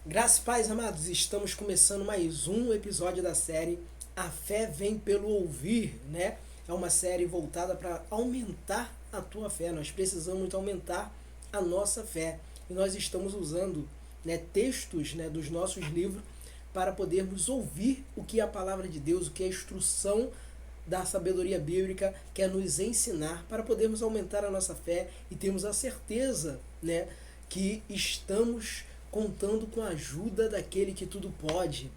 Graças e paz, amados, estamos começando mais um episódio da série A Fé Vem Pelo Ouvir, né? É uma série voltada para aumentar a tua fé. Nós precisamos aumentar a nossa fé. E nós estamos usando, né, textos, né, dos nossos livros para podermos ouvir o que é a palavra de Deus, o que é a instrução da sabedoria bíblica quer nos ensinar para podermos aumentar a nossa fé e termos a certeza, né, que estamos contando com a ajuda daquele que tudo pode,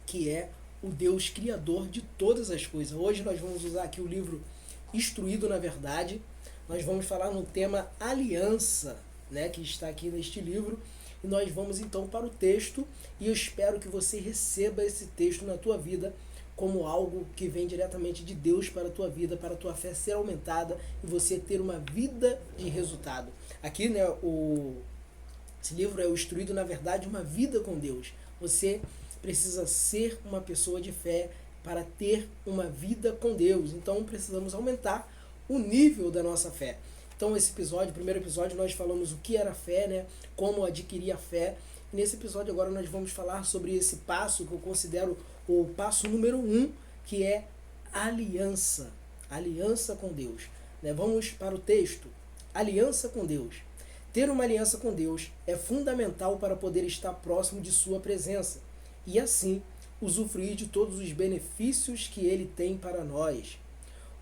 que é o Deus criador de todas as coisas. Hoje nós vamos usar aqui o livro Instruído na Verdade. Nós vamos falar no tema aliança, né, que está aqui neste livro. E nós vamos então para o texto e eu espero que você receba esse texto na tua vida como algo que vem diretamente de Deus para a tua vida, para a tua fé ser aumentada e você ter uma vida de resultado. Aqui, né, esse livro é o Instruído na Verdade, uma vida com Deus. Você precisa ser uma pessoa de fé para ter uma vida com Deus. Então precisamos aumentar o nível da nossa fé. Então esse episódio, primeiro episódio, nós falamos o que era fé, né? Como adquirir a fé. E nesse episódio agora nós vamos falar sobre esse passo que eu considero o passo número 1, que é aliança. Aliança com Deus. Né? Vamos para o texto. Aliança com Deus. Ter uma aliança com Deus é fundamental para poder estar próximo de sua presença e assim usufruir de todos os benefícios que ele tem para nós.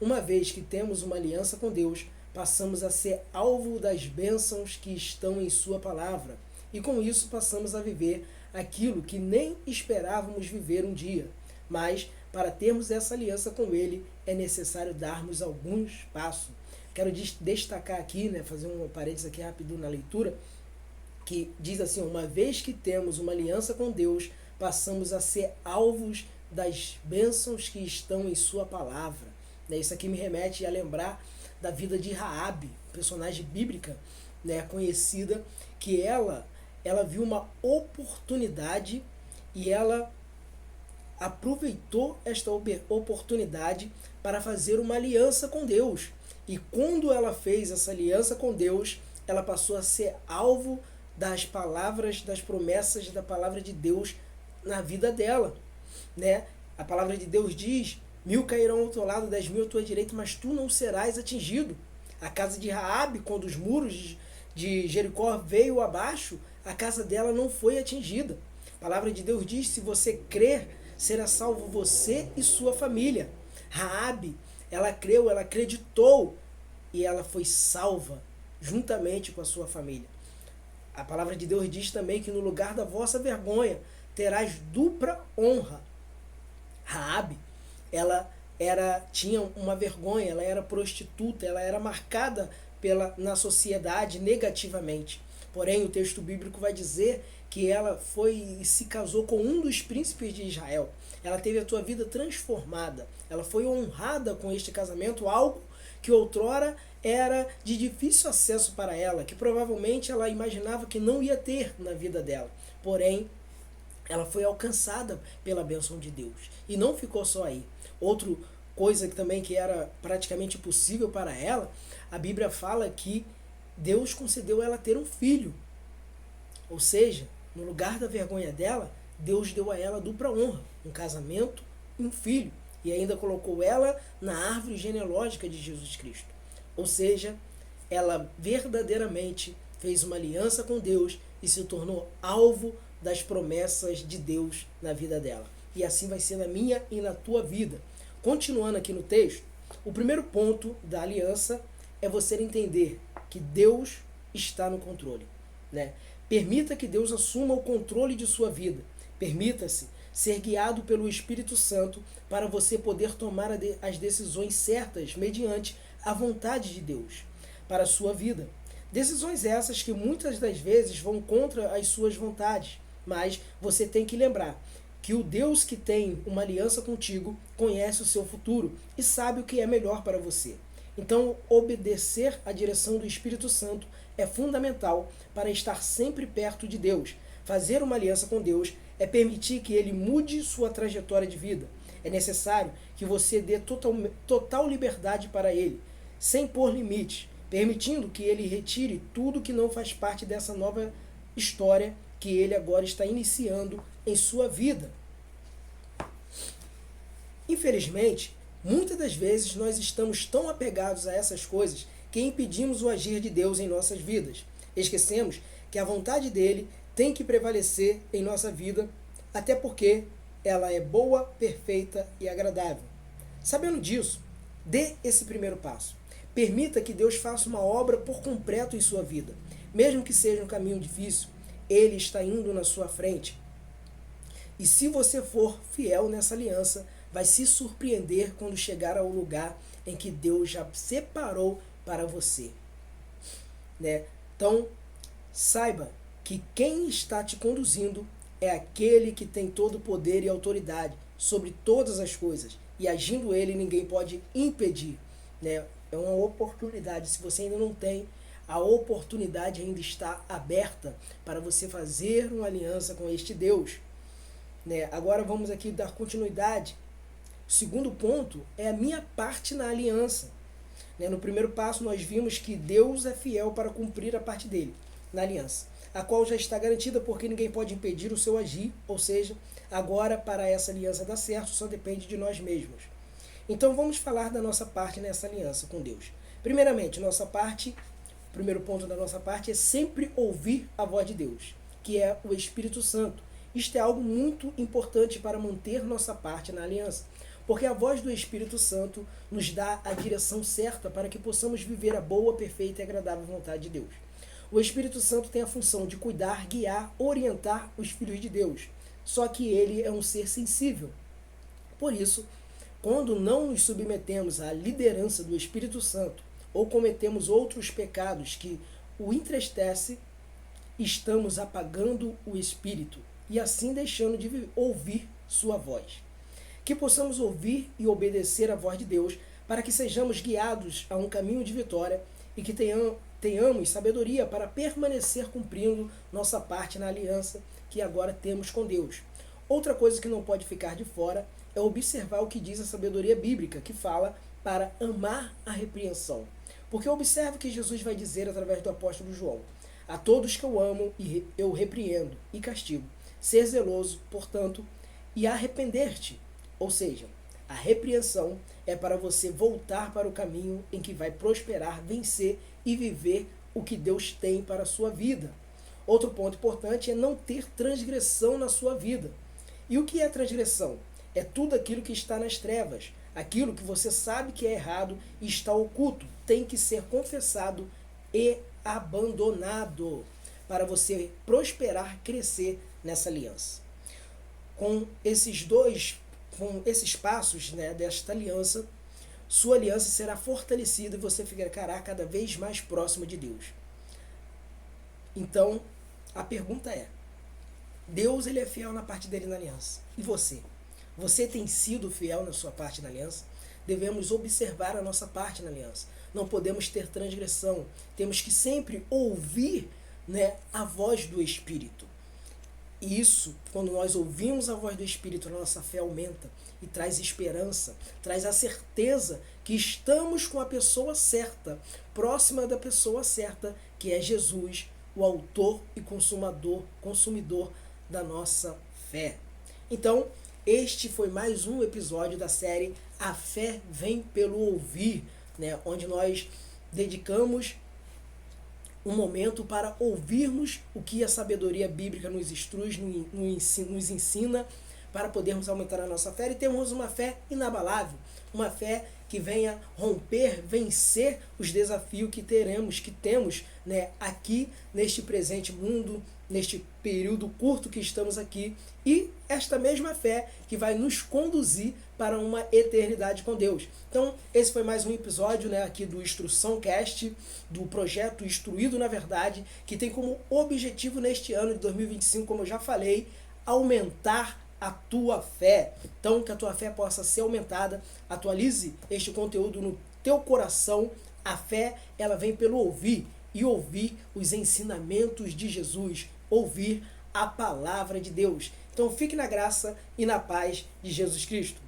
Uma vez que temos uma aliança com Deus, passamos a ser alvo das bênçãos que estão em sua palavra e com isso passamos a viver aquilo que nem esperávamos viver um dia. Mas para termos essa aliança com ele é necessário darmos alguns passos. Quero destacar aqui, né, fazer um parênteses aqui rápido na leitura, que diz assim: uma vez que temos uma aliança com Deus, passamos a ser alvos das bênçãos que estão em sua palavra. Isso aqui me remete a lembrar da vida de Raabe, personagem bíblica, né, conhecida, que ela viu uma oportunidade e ela aproveitou esta oportunidade para fazer uma aliança com Deus. E quando ela fez essa aliança com Deus, ela passou a ser alvo das palavras, das promessas da palavra de Deus na vida dela, né? A palavra de Deus diz: 1000 cairão ao teu lado, 10.000 à tua direita, mas tu não serás atingido. A casa de Raabe, quando os muros de Jericó veio abaixo, a casa dela não foi atingida. A palavra de Deus diz: se você crer, será salvo você e sua família. Raabe, ela creu, ela acreditou e ela foi salva juntamente com a sua família. A palavra de Deus diz também que no lugar da vossa vergonha terás dupla honra. Raabe, ela tinha uma vergonha, ela era prostituta, ela era marcada na sociedade negativamente. Porém, o texto bíblico vai dizer que ela foi e se casou com um dos príncipes de Israel. Ela teve a sua vida transformada. Ela foi honrada com este casamento, algo que outrora era de difícil acesso para ela, que provavelmente ela imaginava que não ia ter na vida dela. Porém, ela foi alcançada pela bênção de Deus. E não ficou só aí. Outra coisa que também que era praticamente impossível para ela, a Bíblia fala que Deus concedeu ela ter um filho. Ou seja, no lugar da vergonha dela, Deus deu a ela dupla honra, um casamento e um filho. E ainda colocou ela na árvore genealógica de Jesus Cristo. Ou seja, ela verdadeiramente fez uma aliança com Deus e se tornou alvo das promessas de Deus na vida dela. E assim vai ser na minha e na tua vida. Continuando aqui no texto, o primeiro ponto da aliança é você entender que Deus está no controle, né? Permita que Deus assuma o controle de sua vida. Permita-se ser guiado pelo Espírito Santo para você poder tomar as decisões certas mediante a vontade de Deus para a sua vida. Decisões essas que muitas das vezes vão contra as suas vontades, mas você tem que lembrar que o Deus que tem uma aliança contigo conhece o seu futuro e sabe o que é melhor para você. Então, obedecer à direção do Espírito Santo é fundamental para estar sempre perto de Deus. Fazer uma aliança com Deus é permitir que Ele mude sua trajetória de vida. É necessário que você dê total liberdade para Ele, sem pôr limites, permitindo que Ele retire tudo que não faz parte dessa nova história que ele agora está iniciando em sua vida. Infelizmente, muitas das vezes nós estamos tão apegados a essas coisas que impedimos o agir de Deus em nossas vidas. Esquecemos que a vontade dele tem que prevalecer em nossa vida, até porque ela é boa, perfeita e agradável. Sabendo disso, dê esse primeiro passo. Permita que Deus faça uma obra por completo em sua vida. Mesmo que seja um caminho difícil, ele está indo na sua frente. E se você for fiel nessa aliança, vai se surpreender quando chegar ao lugar em que Deus já separou para você. Né? Então, saiba que quem está te conduzindo é aquele que tem todo o poder e autoridade sobre todas as coisas. E agindo ele, ninguém pode impedir. Né? É uma oportunidade. Se você ainda não tem, a oportunidade ainda está aberta para você fazer uma aliança com este Deus. Né? Agora vamos aqui dar continuidade. O segundo ponto é a minha parte na aliança. Né? No primeiro passo nós vimos que Deus é fiel para cumprir a parte dele na aliança, a qual já está garantida porque ninguém pode impedir o seu agir, ou seja, agora para essa aliança dar certo só depende de nós mesmos. Então vamos falar da nossa parte nessa aliança com Deus. Primeiramente, o primeiro ponto da nossa parte é sempre ouvir a voz de Deus, que é o Espírito Santo. Isto é algo muito importante para manter nossa parte na aliança, porque a voz do Espírito Santo nos dá a direção certa para que possamos viver a boa, perfeita e agradável vontade de Deus. O Espírito Santo tem a função de cuidar, guiar, orientar os filhos de Deus, só que ele é um ser sensível. Por isso, quando não nos submetemos à liderança do Espírito Santo ou cometemos outros pecados que o entristecem, estamos apagando o Espírito e assim deixando de ouvir sua voz. Que possamos ouvir e obedecer a voz de Deus para que sejamos guiados a um caminho de vitória e que tenhamos sabedoria para permanecer cumprindo nossa parte na aliança que agora temos com Deus. Outra coisa que não pode ficar de fora é observar o que diz a sabedoria bíblica, que fala para amar a repreensão. Porque observe o que Jesus vai dizer através do apóstolo João. A todos que eu amo, eu repreendo e castigo. Ser zeloso, portanto, e arrepender-te. Ou seja, a repreensão é para você voltar para o caminho em que vai prosperar, vencer e viver o que Deus tem para a sua vida. Outro ponto importante é não ter transgressão na sua vida. E o que é transgressão? É tudo aquilo que está nas trevas, aquilo que você sabe que é errado e está oculto, tem que ser confessado e abandonado para você prosperar, crescer nessa aliança. Com esses passos, né, desta aliança, sua aliança será fortalecida e você ficará cada vez mais próximo de Deus. Então, a pergunta é, Deus ele é fiel na parte dele na aliança. E você? Você tem sido fiel na sua parte na aliança? Devemos observar a nossa parte na aliança. Não podemos ter transgressão. Temos que sempre ouvir, né, a voz do Espírito. E isso, quando nós ouvimos a voz do Espírito, a nossa fé aumenta e traz esperança, traz a certeza que estamos com a pessoa certa, próxima da pessoa certa, que é Jesus, o autor e consumidor da nossa fé. Então, este foi mais um episódio da série A Fé Vem Pelo Ouvir, né, onde nós dedicamos um momento para ouvirmos o que a sabedoria bíblica nos instrui, nos ensina, para podermos aumentar a nossa fé e termos uma fé inabalável, uma fé que venha romper, vencer os desafios que temos, né, aqui neste presente mundo, neste período curto que estamos aqui, e esta mesma fé que vai nos conduzir para uma eternidade com Deus. Então, esse foi mais um episódio, né, aqui do Instrução Cast, do projeto Instruído na Verdade, que tem como objetivo neste ano de 2025, como eu já falei, aumentar a tua fé. Então, que a tua fé possa ser aumentada. Atualize este conteúdo no teu coração. A fé, ela vem pelo ouvir, e ouvir os ensinamentos de Jesus, ouvir a palavra de Deus. Então, fique na graça e na paz de Jesus Cristo.